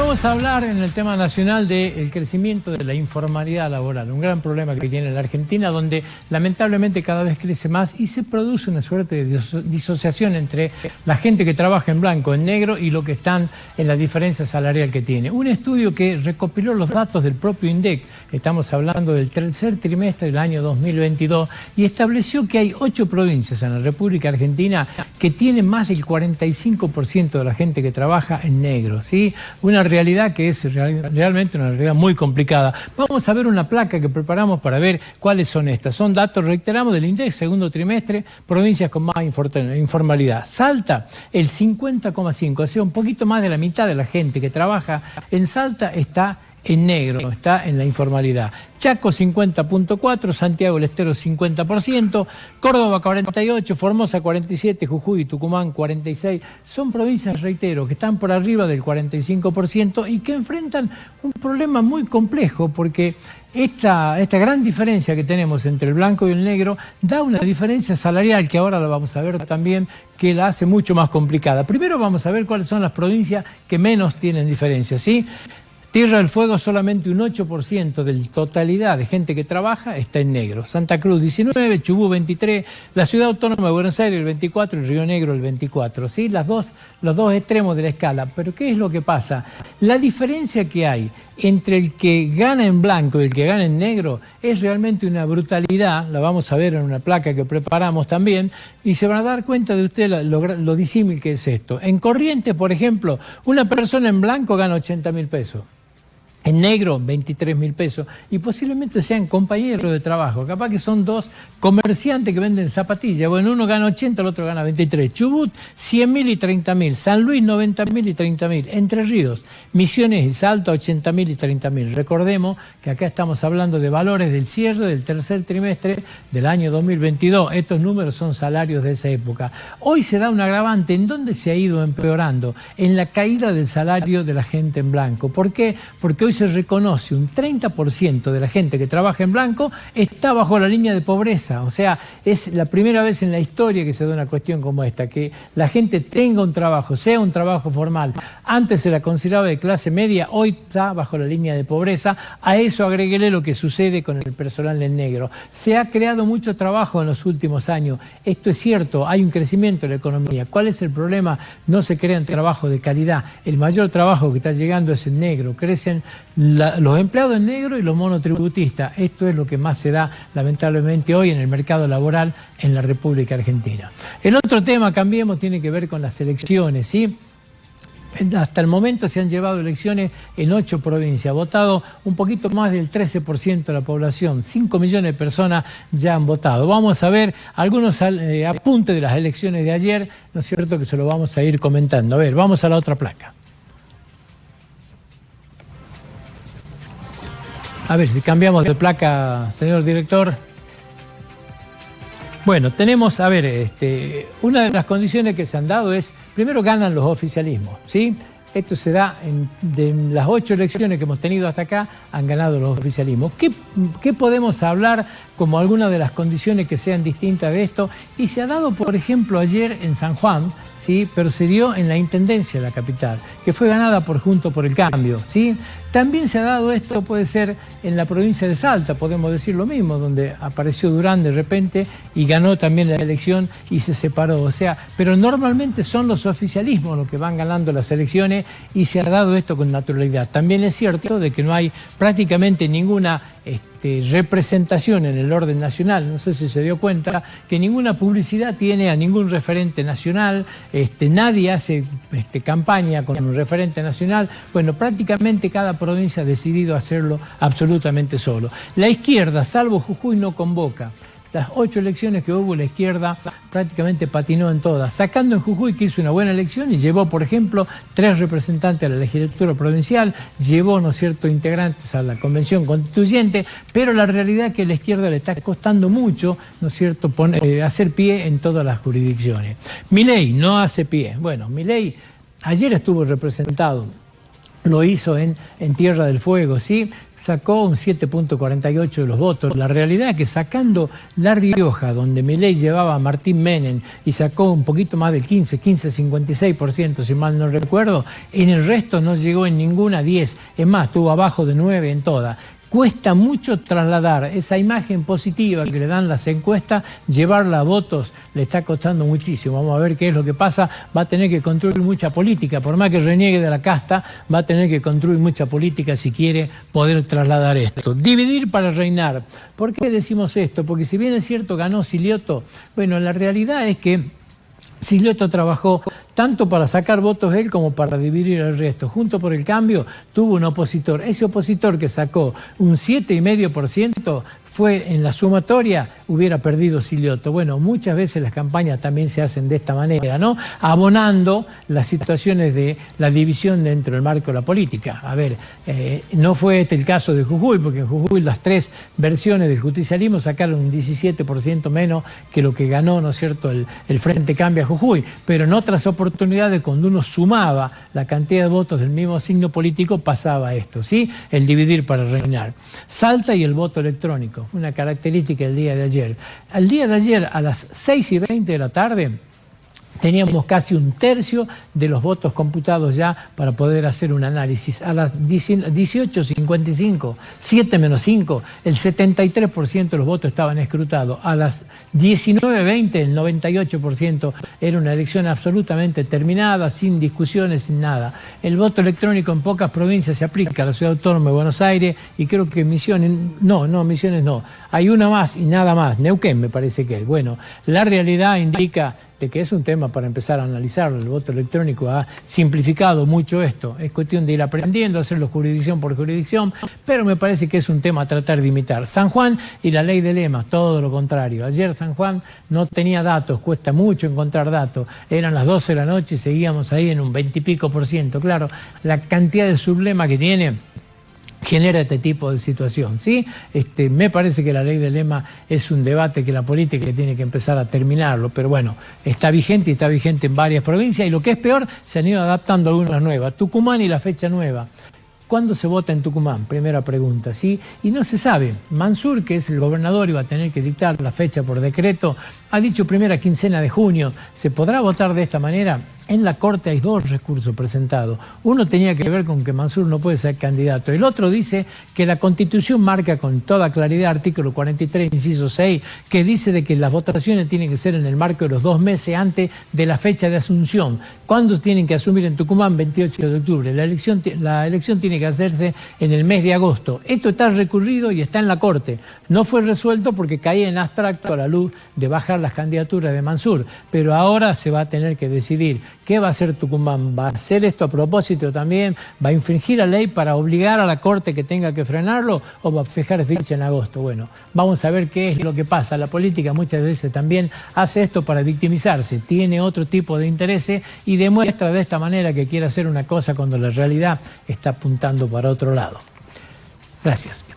Vamos a hablar en el tema nacional del crecimiento de la informalidad laboral, un gran problema que tiene la Argentina, donde lamentablemente cada vez crece más y se produce una suerte de disociación entre la gente que trabaja en blanco, en negro y lo que están en la diferencia salarial que tiene. Un estudio que recopiló los datos del propio INDEC, estamos hablando del tercer trimestre del año 2022, y estableció que hay 8 provincias en la República Argentina que tienen más del 45% de la gente que trabaja en negro, ¿sí? Una realidad que es realmente una realidad muy complicada. Vamos a ver una placa que preparamos para ver cuáles son estas. Son datos, reiteramos, del INDEC, segundo trimestre, provincias con más informalidad. Salta, el 50,5%, o sea, un poquito más de la mitad de la gente que trabaja en Salta está en negro, está en la informalidad. Chaco 50,4%, Santiago del Estero 50%, Córdoba 48%, Formosa 47%, Jujuy y Tucumán 46%. Son provincias, reitero, que están por arriba del 45% y que enfrentan un problema muy complejo porque esta gran diferencia que tenemos entre el blanco y el negro da una diferencia salarial que ahora la vamos a ver también, que la hace mucho más complicada. Primero vamos a ver cuáles son las provincias que menos tienen diferencia, ¿sí? Tierra del Fuego, solamente un 8% de la totalidad de gente que trabaja está en negro. Santa Cruz 19%, Chubut 23%, la Ciudad Autónoma de Buenos Aires el 24% y Río Negro el 24%. ¿Sí? Los dos extremos de la escala. Pero ¿qué es lo que pasa? La diferencia que hay entre el que gana en blanco y el que gana en negro es realmente una brutalidad. La vamos a ver en una placa que preparamos también y se van a dar cuenta de ustedes lo disímil que es esto. En Corrientes, por ejemplo, una persona en blanco gana 80.000 pesos. En negro, 23.000 pesos, y posiblemente sean compañeros de trabajo. Capaz que son dos comerciantes que venden zapatillas. Bueno, uno gana 80, el otro gana 23. Chubut, 100.000 y 30.000. San Luis, 90.000 y 30.000. Entre Ríos, Misiones y Salta, 80.000 y 30.000. Recordemos que acá estamos hablando de valores del cierre del tercer trimestre del año 2022. Estos números son salarios de esa época. Hoy se da un agravante. ¿En dónde se ha ido empeorando? En la caída del salario de la gente en blanco. ¿Por qué? Porque hoy se reconoce un 30% de la gente que trabaja en blanco está bajo la línea de pobreza. O sea, es la primera vez en la historia que se da una cuestión como esta, que la gente tenga un trabajo, sea un trabajo formal. Antes se la consideraba de clase media, hoy está bajo la línea de pobreza. A eso agréguele lo que sucede con el personal en negro. Se ha creado mucho trabajo en los últimos años. Esto es cierto, hay un crecimiento de la economía. ¿Cuál es el problema? No se crean trabajos de calidad. El mayor trabajo que está llegando es el negro. Crecen los empleados en negro y los monotributistas. Esto es lo que más se da lamentablemente hoy en el mercado laboral en la República Argentina. El otro tema, cambiemos, tiene que ver con las elecciones, ¿sí? Hasta el momento se han llevado elecciones en 8 provincias, ha votado un poquito más del 13% de la población, 5 millones de personas ya han votado. Vamos a ver algunos apuntes de las elecciones de ayer, ¿no es cierto?, que se lo vamos a ir comentando. A ver, vamos a la otra placa. A ver si cambiamos de placa, señor director. Bueno, tenemos, a ver, una de las condiciones que se han dado es, primero ganan los oficialismos, ¿sí? Esto se da de las 8 elecciones que hemos tenido hasta acá, han ganado los oficialismos. ¿Qué podemos hablar como algunas de las condiciones que sean distintas de esto? Y se ha dado, por ejemplo, ayer en San Juan, ¿sí? Pero se dio en la Intendencia de la capital, que fue ganada por Juntos por el Cambio, ¿sí? También se ha dado esto, puede ser en la provincia de Salta, podemos decir lo mismo, donde apareció Durán de repente y ganó también la elección y se separó. O sea, pero normalmente son los oficialismos los que van ganando las elecciones y se ha dado esto con naturalidad. También es cierto de que no hay prácticamente ninguna representación en el orden nacional. No sé si se dio cuenta que ninguna publicidad tiene a ningún referente nacional, nadie hace campaña con un referente nacional. Bueno, prácticamente cada provincia ha decidido hacerlo absolutamente solo. La izquierda, salvo Jujuy, no convoca. Las 8 elecciones que hubo, la izquierda prácticamente patinó en todas, sacando en Jujuy, que hizo una buena elección y llevó, por ejemplo, 3 representantes a la legislatura provincial, llevó, ¿no es cierto?, integrantes a la convención constituyente, pero la realidad es que a la izquierda le está costando mucho, ¿no es cierto?, hacer pie en todas las jurisdicciones. Milei no hace pie. Bueno, Milei ayer estuvo representado lo hizo en Tierra del Fuego, ¿sí? Sacó un 7.48 de los votos. La realidad es que sacando La Rioja, donde Milei llevaba a Martín Menem y sacó un poquito más del 15,56%, si mal no recuerdo, en el resto no llegó en ninguna 10. Es más, estuvo abajo de 9 en todas. Cuesta mucho trasladar esa imagen positiva que le dan las encuestas, llevarla a votos, le está costando muchísimo. Vamos a ver qué es lo que pasa. Va a tener que construir mucha política, por más que reniegue de la casta, va a tener que construir mucha política si quiere poder trasladar esto. Dividir para reinar. ¿Por qué decimos esto? Porque si bien es cierto ganó Silioto, bueno, la realidad es que Silioto trabajó tanto para sacar votos él como para dividir el resto. Junto por el Cambio tuvo un opositor. Ese opositor que sacó un 7,5% fue en la sumatoria, hubiera perdido Silioto. Bueno, muchas veces las campañas también se hacen de esta manera, ¿no? Abonando las situaciones de la división dentro del marco de la política. A ver, no fue este el caso de Jujuy, porque en Jujuy las tres versiones del justicialismo sacaron un 17% menos que lo que ganó, ¿no es cierto?, el Frente Cambia Jujuy. Pero en otras oportunidades, cuando uno sumaba la cantidad de votos del mismo signo político, pasaba esto, ¿sí? El dividir para reinar. Salta y el voto electrónico. Una característica del día de ayer. Al día de ayer, a las 6:20 de la tarde, teníamos casi un tercio de los votos computados ya para poder hacer un análisis. A las 18:55, 7 menos 5, el 73% de los votos estaban escrutados. A las 19:20, el 98% era una elección absolutamente terminada, sin discusiones, sin nada. El voto electrónico en pocas provincias se aplica a la Ciudad Autónoma de Buenos Aires y creo que Misiones no. Hay una más y nada más. Neuquén me parece que es. Bueno, la realidad indica de que es un tema para empezar a analizarlo. El voto electrónico ha simplificado mucho esto. Es cuestión de ir aprendiendo, hacerlo jurisdicción por jurisdicción, pero me parece que es un tema a tratar de imitar. San Juan y la ley de lemas, todo lo contrario. Ayer San Juan no tenía datos, cuesta mucho encontrar datos. Eran las 12 de la noche y seguíamos ahí en un 20 y pico %. Claro, la cantidad de sublemas que tiene genera este tipo de situación, ¿sí? Me parece que la ley de lema es un debate que la política tiene que empezar a terminarlo, pero bueno, está vigente y está vigente en varias provincias y lo que es peor, se han ido adaptando algunas nuevas. Tucumán y la fecha nueva. ¿Cuándo se vota en Tucumán? Primera pregunta, ¿sí? Y no se sabe. Mansur, que es el gobernador y va a tener que dictar la fecha por decreto, ha dicho primera quincena de junio. ¿Se podrá votar de esta manera? En la Corte hay dos recursos presentados. Uno tenía que ver con que Mansur no puede ser candidato. El otro dice que la Constitución marca con toda claridad, artículo 43, inciso 6, que dice de que las votaciones tienen que ser en el marco de los 2 meses antes de la fecha de asunción. ¿Cuándo tienen que asumir en Tucumán? 28 de octubre. La elección tiene que hacerse en el mes de agosto. Esto está recurrido y está en la Corte. No fue resuelto porque caía en abstracto a la luz de bajar las candidaturas de Mansur. Pero ahora se va a tener que decidir. ¿Qué va a hacer Tucumán? ¿Va a hacer esto a propósito también? ¿Va a infringir la ley para obligar a la Corte que tenga que frenarlo? ¿O va a fijar fecha en agosto? Bueno, vamos a ver qué es lo que pasa. La política muchas veces también hace esto para victimizarse. Tiene otro tipo de intereses y demuestra de esta manera que quiere hacer una cosa cuando la realidad está apuntando para otro lado. Gracias.